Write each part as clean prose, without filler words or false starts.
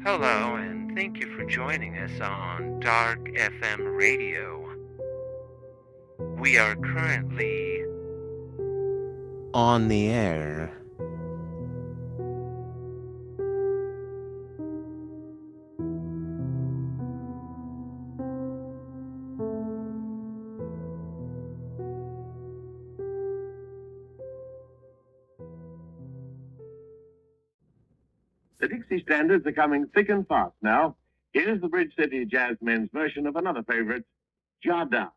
Hello, and thank you for joining us on Dark FM Radio. We are currently on the air. The Dixie standards are coming thick and fast now. Here's the Bridge City Jazzmen's version of another favorite, Jada.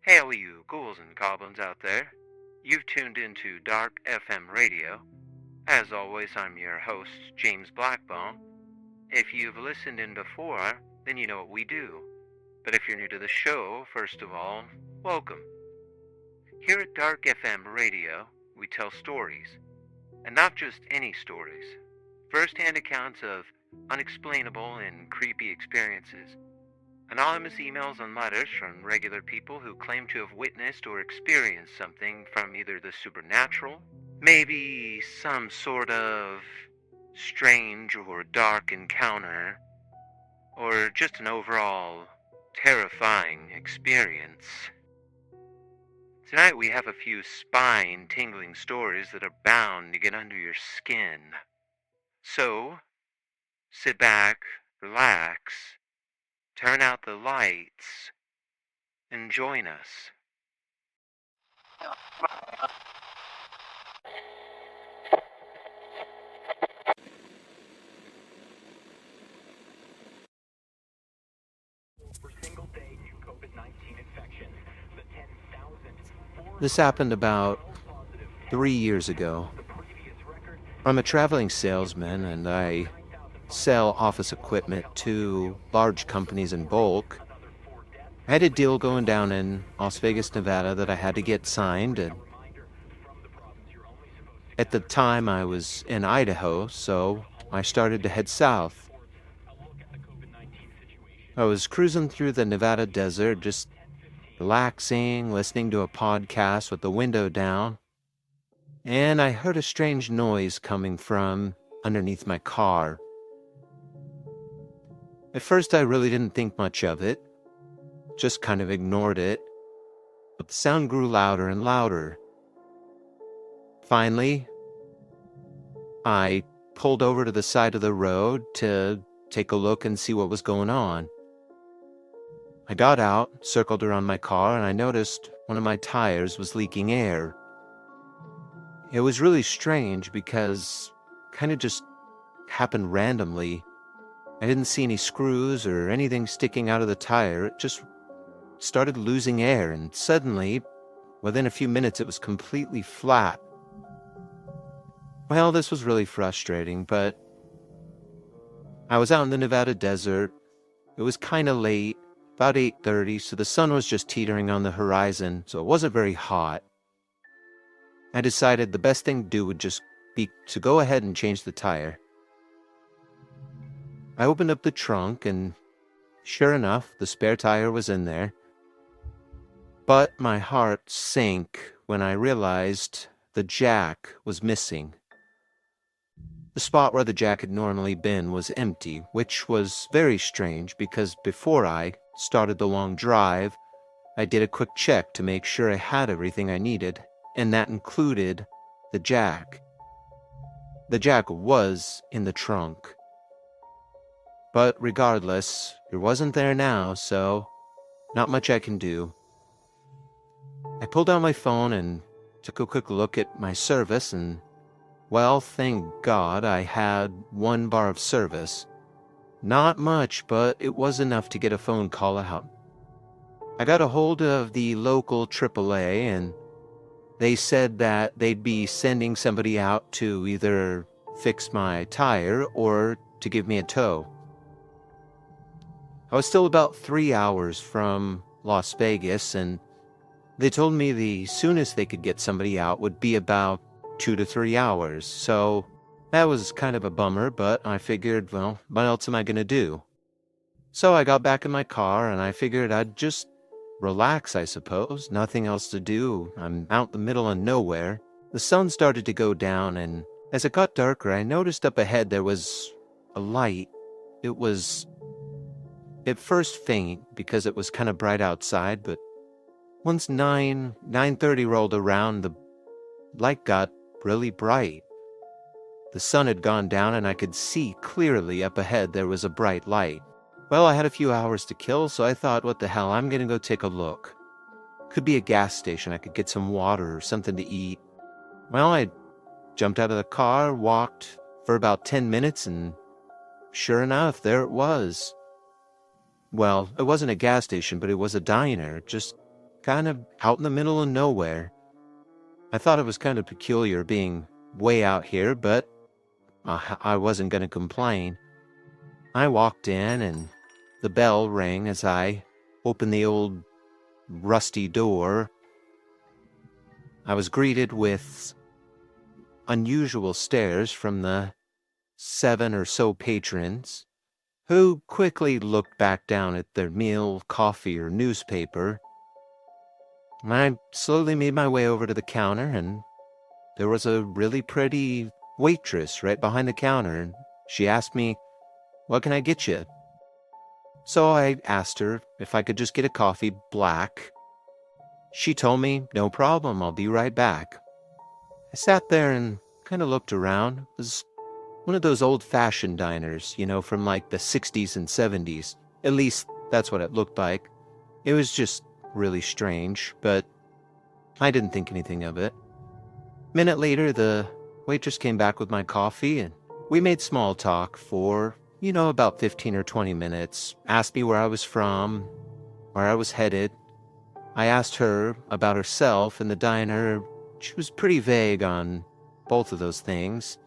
Hey, all you ghouls and goblins out there. You've tuned into Dark FM Radio. As always, I'm your host, James Blackbone. If you've listened in before, then you know what we do. But if you're new to the show, first of all, welcome. Here at Dark FM Radio, we tell stories. And not just any stories. First-hand accounts of unexplainable and creepy experiences. Anonymous emails and letters from regular people who claim to have witnessed or experienced something from either the supernatural, maybe some sort of strange or dark encounter, or just an overall terrifying experience. Tonight we have a few spine-tingling stories that are bound to get under your skin. So, sit back, relax, turn out the lights, and join us. This happened about 3 years ago. I'm a traveling salesman and I sell office equipment to large companies in bulk. I had a deal going down in Las Vegas, Nevada that I had to get signed, and at the time I was in Idaho, so I started to head south. I was cruising through the Nevada desert, just relaxing, listening to a podcast with the window down, and I heard a strange noise coming from underneath my car. At first, I really didn't think much of it, just kind of ignored it, but the sound grew louder and louder. Finally, I pulled over to the side of the road to take a look and see what was going on. I got out, circled around my car, and I noticed one of my tires was leaking air. It was really strange because it kind of just happened randomly. I didn't see any screws or anything sticking out of the tire. It just started losing air, and suddenly, within a few minutes, it was completely flat. Well, this was really frustrating, but I was out in the Nevada desert. It was kind of late, about 8:30, so the sun was just teetering on the horizon, so it wasn't very hot. I decided the best thing to do would just be to go ahead and change the tire. I opened up the trunk, and sure enough, the spare tire was in there. But my heart sank when I realized the jack was missing. The spot where the jack had normally been was empty, which was very strange because before I started the long drive, I did a quick check to make sure I had everything I needed, and that included the jack. The jack was in the trunk. But regardless, it wasn't there now, so not much I can do. I pulled out my phone and took a quick look at my service, and, well, thank God I had 1 bar of service. Not much, but it was enough to get a phone call out. I got a hold of the local AAA, and they said that they'd be sending somebody out to either fix my tire or to give me a tow. I was still about 3 hours from Las Vegas, and they told me the soonest they could get somebody out would be about 2 to 3 hours, so That was kind of a bummer, but I figured, well, what else am I gonna do? So I got back in my car and I figured I'd just relax, I suppose. Nothing else to do. I'm out in the middle of nowhere. The sun started to go down, and as it got darker, I noticed up ahead there was a light. It was at first faint because it was kind of bright outside, but once 9:30 rolled around, the light got really bright. The sun had gone down and I could see clearly up ahead there was a bright light. Well, I had a few hours to kill, so I thought, what the hell, I'm gonna go take a look. Could be a gas station, I could get some water or something to eat. Well, I jumped out of the car, walked for about 10 minutes, and sure enough, there it was. Well, it wasn't a gas station, but it was a diner, just kind of out in the middle of nowhere. I thought it was kind of peculiar being way out here, but I wasn't going to complain. I walked in, and the bell rang as I opened the old rusty door. I was greeted with unusual stares from the 7 or so patrons, who quickly looked back down at their meal, coffee, or newspaper. I slowly made my way over to the counter, and there was a really pretty waitress right behind the counter, and she asked me, "What can I get you?" So I asked her if I could just get a coffee black. She told me, "No problem, I'll be right back." I sat there and kind of looked around. It was one of those old-fashioned diners, from like the 60s and 70s. At least that's what it looked like. It was just really strange, but I didn't think anything of it. A minute later, the waitress came back with my coffee, and we made small talk for, about 15 or 20 minutes. Asked me where I was from, where I was headed. I asked her about herself and the diner. She was pretty vague on both of those things,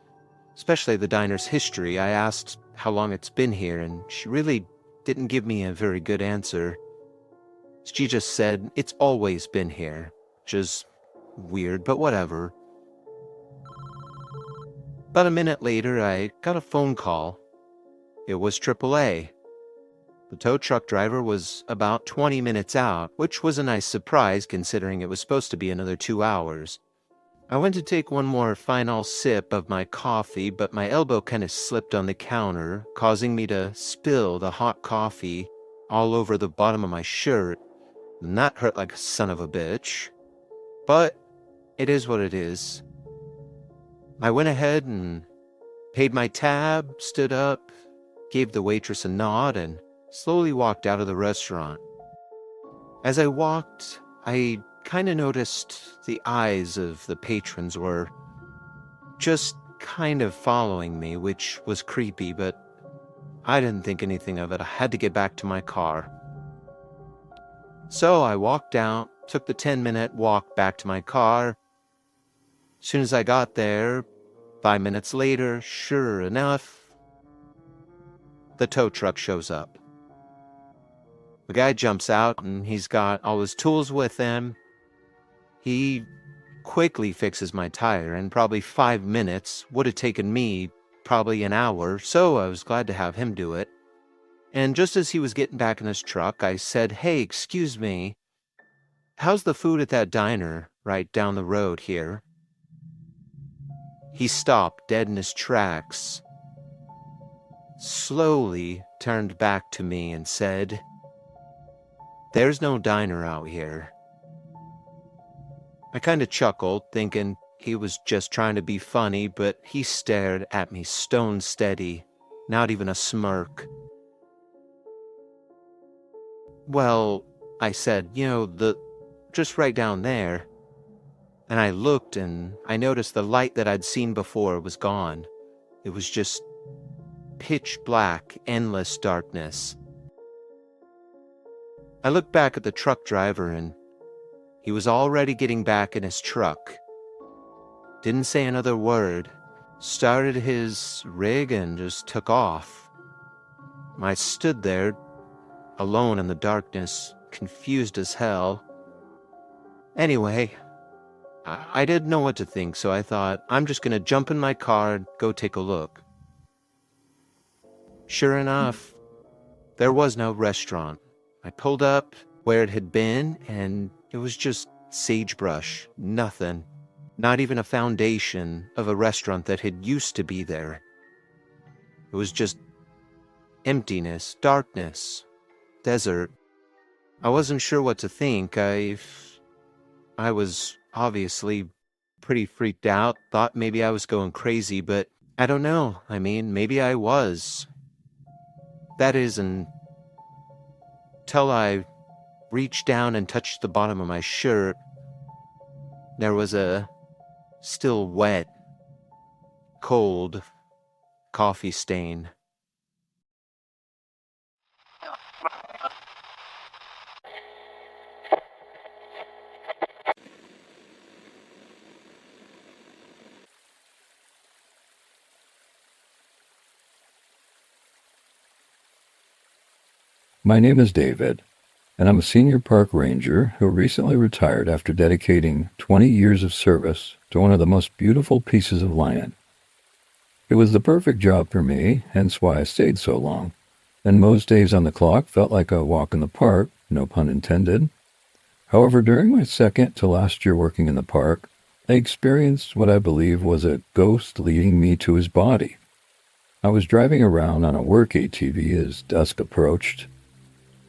especially the diner's history. I asked how long it's been here, and she really didn't give me a very good answer. She just said, "It's always been here," which is weird, but whatever. About a minute later, I got a phone call. It was AAA. The tow truck driver was about 20 minutes out, which was a nice surprise considering it was supposed to be another 2 hours. I went to take one more final sip of my coffee, but my elbow kind of slipped on the counter, causing me to spill the hot coffee all over the bottom of my shirt, and that hurt like a son of a bitch. But it is what it is. I went ahead and paid my tab, stood up, gave the waitress a nod, and slowly walked out of the restaurant. As I walked, I kind of noticed the eyes of the patrons were just kind of following me, which was creepy, but I didn't think anything of it. I had to get back to my car. So I walked out, took the 10-minute walk back to my car. As soon as I got there, 5 minutes later, sure enough, the tow truck shows up. The guy jumps out, and he's got all his tools with him. He quickly fixes my tire, and probably 5 minutes would have taken me probably an hour, so I was glad to have him do it. And just as he was getting back in his truck, I said, "Hey, excuse me, how's the food at that diner right down the road here?" He stopped dead in his tracks, slowly turned back to me and said, "There's no diner out here." I kind of chuckled, thinking he was just trying to be funny, but he stared at me stone steady, not even a smirk. "Well," I said, just right down there." And I looked, and I noticed the light that I'd seen before was gone. It was just pitch black, endless darkness. I looked back at the truck driver, and he was already getting back in his truck. Didn't say another word, started his rig and just took off. I stood there, alone in the darkness, confused as hell. Anyway, I didn't know what to think, so I thought, I'm just gonna jump in my car and go take a look. Sure enough, there was no restaurant. I pulled up where it had been, and it was just sagebrush, nothing. Not even a foundation of a restaurant that had used to be there. It was just emptiness, darkness, desert. I wasn't sure what to think. I was obviously pretty freaked out, thought maybe I was going crazy, but I don't know. I mean, maybe I was. That is, until I reached down and touched the bottom of my shirt, there was a still wet, cold coffee stain. My name is David, and I'm a senior park ranger who recently retired after dedicating 20 years of service to one of the most beautiful pieces of land. It was the perfect job for me, hence why I stayed so long, and most days on the clock felt like a walk in the park, no pun intended. However, during my second to last year working in the park, I experienced what I believe was a ghost leading me to his body. I was driving around on a work ATV as dusk approached,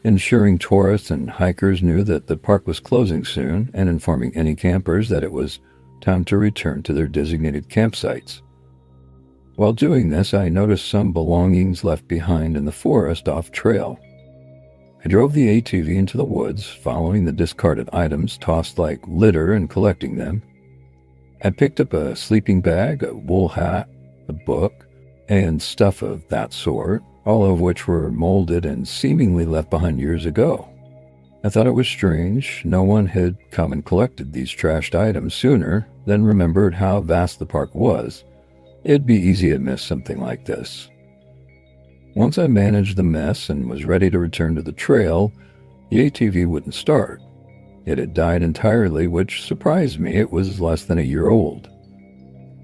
ensuring tourists and hikers knew that the park was closing soon and informing any campers that it was time to return to their designated campsites. While doing this, I noticed some belongings left behind in the forest off trail. I drove the ATV into the woods, following the discarded items tossed like litter and collecting them. I picked up a sleeping bag, a wool hat, a book, and stuff of that sort, all of which were molded and seemingly left behind years ago. I thought it was strange no one had come and collected these trashed items sooner, then remembered how vast the park was. It'd be easy to miss something like this. Once I managed the mess and was ready to return to the trail, the ATV wouldn't start. It had died entirely, which surprised me. It was less than a year old.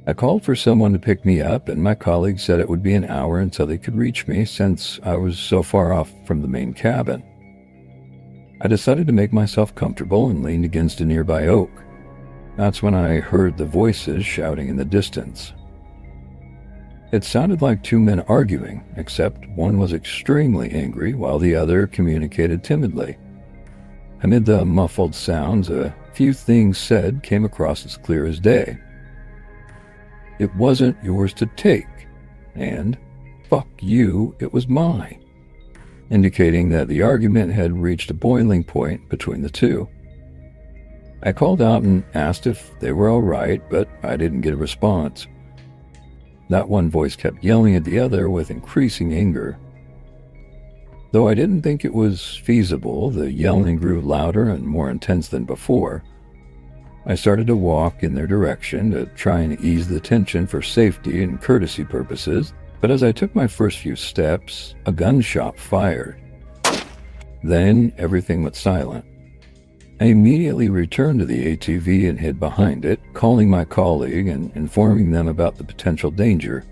I called for someone to pick me up, and my colleague said it would be an hour until they could reach me since I was so far off from the main cabin. I decided to make myself comfortable and leaned against a nearby oak. That's when I heard the voices shouting in the distance. It sounded like two men arguing, except one was extremely angry while the other communicated timidly. Amid the muffled sounds, a few things said came across as clear as day. "It wasn't yours to take," and "fuck you, it was mine," indicating that the argument had reached a boiling point between the two. I called out and asked if they were all right, but I didn't get a response. That one voice kept yelling at the other with increasing anger. Though I didn't think it was feasible, the yelling grew louder and more intense than before. I started to walk in their direction to try and ease the tension for safety and courtesy purposes, but as I took my first few steps, a gunshot fired. Then everything went silent. I immediately returned to the ATV and hid behind it, calling my colleague and informing them about the potential danger.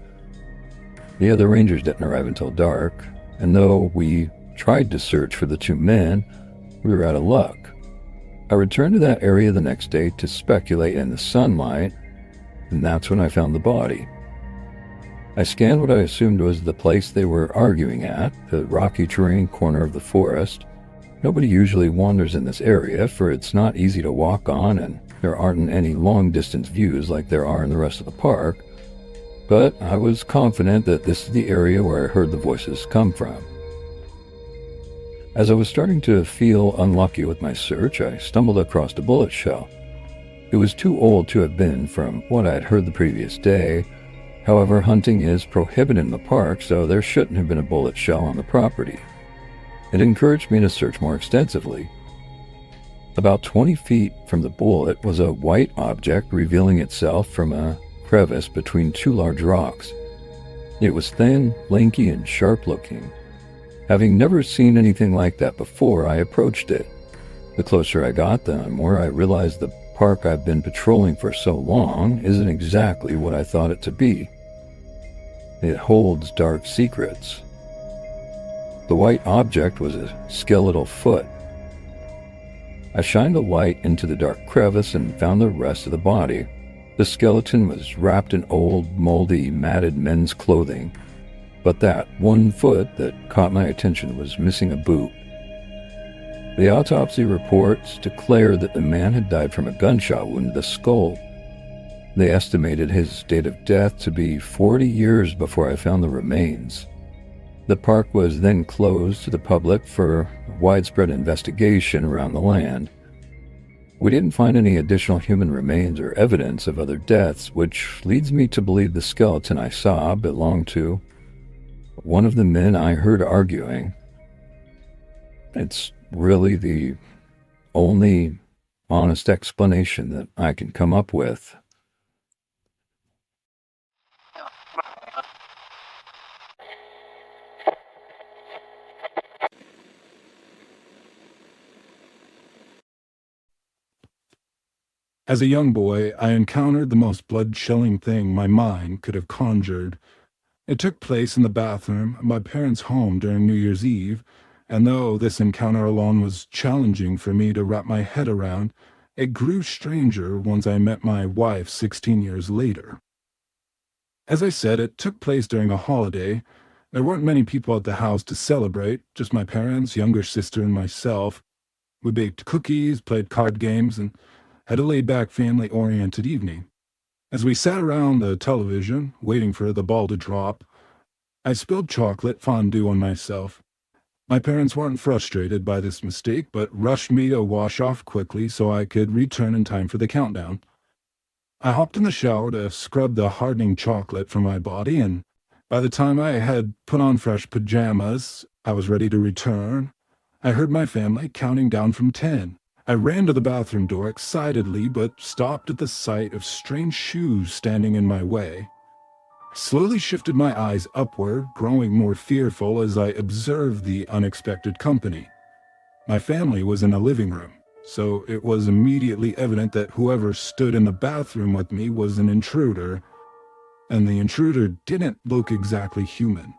The other rangers didn't arrive until dark, and though we tried to search for the two men, we were out of luck. I returned to that area the next day to speculate in the sunlight, and that's when I found the body. I scanned what I assumed was the place they were arguing at, the rocky terrain corner of the forest. Nobody usually wanders in this area, for it's not easy to walk on, and there aren't any long-distance views like there are in the rest of the park, but I was confident that this is the area where I heard the voices come from. As I was starting to feel unlucky with my search, I stumbled across a bullet shell. It was too old to have been from what I had heard the previous day. However, hunting is prohibited in the park, so there shouldn't have been a bullet shell on the property. It encouraged me to search more extensively. About 20 feet from the bullet was a white object revealing itself from a crevice between two large rocks. It was thin, lanky, and sharp-looking. Having never seen anything like that before, I approached it. The closer I got, the more I realized the park I've been patrolling for so long isn't exactly what I thought it to be. It holds dark secrets. The white object was a skeletal foot. I shined a light into the dark crevice and found the rest of the body. The skeleton was wrapped in old, moldy, matted men's clothing, but that one foot that caught my attention was missing a boot. The autopsy reports declared that the man had died from a gunshot wound to the skull. They estimated his date of death to be 40 years before I found the remains. The park was then closed to the public for widespread investigation around the land. We didn't find any additional human remains or evidence of other deaths, which leads me to believe the skeleton I saw belonged to one of the men I heard arguing. It's really the only honest explanation that I can come up with. As a young boy, I encountered the most blood-chilling thing my mind could have conjured. It took place in the bathroom of my parents' home during New Year's Eve, and though this encounter alone was challenging for me to wrap my head around, it grew stranger once I met my wife 16 years later. As I said, it took place during a holiday. There weren't many people at the house to celebrate, just my parents, younger sister, and myself. We baked cookies, played card games, and had a laid-back, family-oriented evening. As we sat around the television, waiting for the ball to drop, I spilled chocolate fondue on myself. My parents weren't frustrated by this mistake, but rushed me to wash off quickly so I could return in time for the countdown. I hopped in the shower to scrub the hardening chocolate from my body, and by the time I had put on fresh pajamas, I was ready to return. I heard my family counting down from 10. I ran to the bathroom door excitedly, but stopped at the sight of strange shoes standing in my way. I slowly shifted my eyes upward, growing more fearful as I observed the unexpected company. My family was in a living room, so it was immediately evident that whoever stood in the bathroom with me was an intruder, and the intruder didn't look exactly human.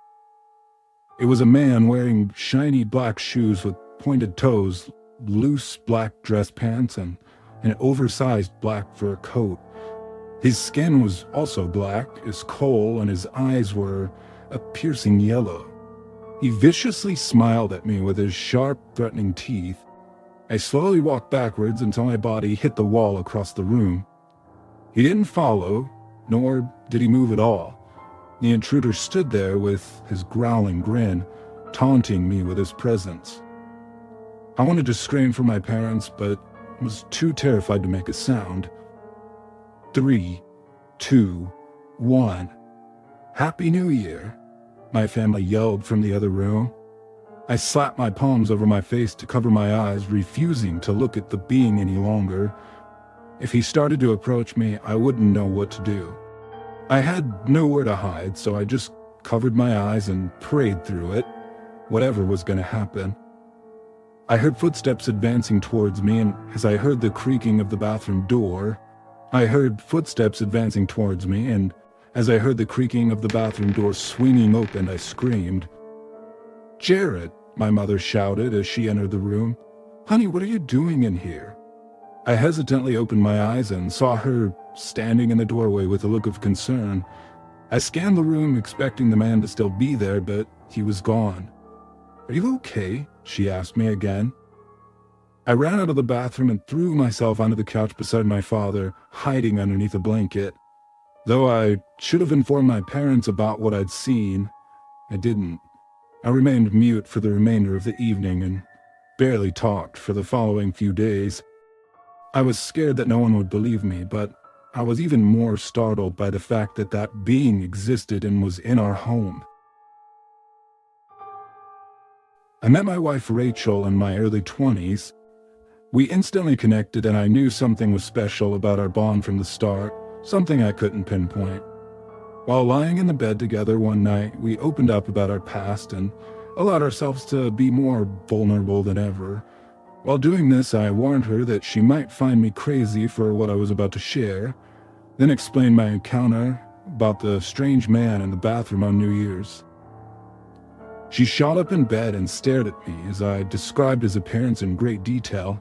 It was a man wearing shiny black shoes with pointed toes, loose black dress pants, and an oversized black fur coat. His skin was also black as coal, and his eyes were a piercing yellow. He viciously smiled at me with his sharp, threatening teeth. I slowly walked backwards until my body hit the wall across the room. He didn't follow, nor did he move at all. The intruder stood there with his growling grin, taunting me with his presence. I wanted to scream for my parents, but was too terrified to make a sound. 3, 2, 1. Happy New Year, my family yelled from the other room. I slapped my palms over my face to cover my eyes, refusing to look at the being any longer. If he started to approach me, I wouldn't know what to do. I had nowhere to hide, so I just covered my eyes and prayed through it, whatever was going to happen. I heard footsteps advancing towards me, and as I heard the creaking of the bathroom door, swinging open, I screamed. "Jared," my mother shouted as she entered the room. "Honey, what are you doing in here?" I hesitantly opened my eyes and saw her standing in the doorway with a look of concern. I scanned the room expecting the man to still be there, but he was gone. "Are you okay?" she asked me again. I ran out of the bathroom and threw myself onto the couch beside my father, hiding underneath a blanket. Though I should have informed my parents about what I'd seen, I didn't. I remained mute for the remainder of the evening and barely talked for the following few days. I was scared that no one would believe me, but I was even more startled by the fact that that being existed and was in our home. I met my wife Rachel in my early 20s. We instantly connected, and I knew something was special about our bond from the start, something I couldn't pinpoint. While lying in the bed together one night, we opened up about our past and allowed ourselves to be more vulnerable than ever. While doing this, I warned her that she might find me crazy for what I was about to share, then explained my encounter about the strange man in the bathroom on New Year's. She shot up in bed and stared at me as I described his appearance in great detail.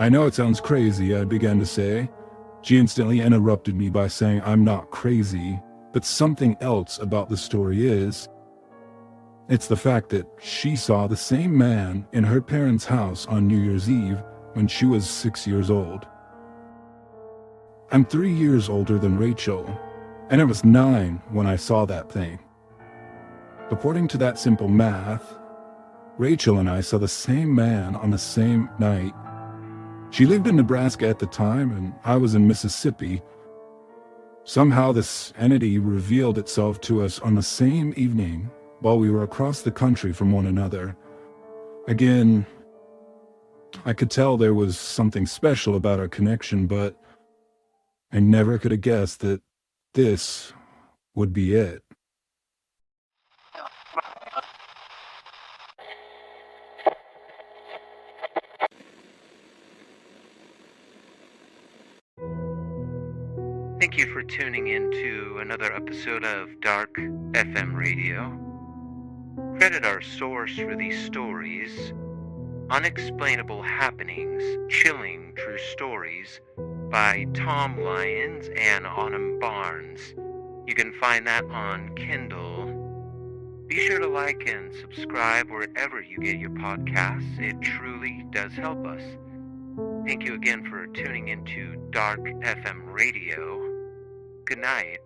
"I know it sounds crazy," I began to say. She instantly interrupted me by saying I'm not crazy, but something else about the story is. It's the fact that she saw the same man in her parents' house on New Year's Eve when she was 6 years old. I'm 3 years older than Rachel, and I was 9 when I saw that thing. According to that simple math, Rachel and I saw the same man on the same night. She lived in Nebraska at the time, and I was in Mississippi. Somehow this entity revealed itself to us on the same evening while we were across the country from one another. Again, I could tell there was something special about our connection, but I never could have guessed that this would be it. Thank you for tuning in to another episode of Dark FM Radio. Credit our source for these stories, Unexplainable Happenings, Chilling True Stories by Tom Lyons and Autumn Barnes. You can find that on Kindle. Be sure to like and subscribe wherever you get your podcasts. It truly does help us. Thank you again for tuning into Dark FM Radio. Good night.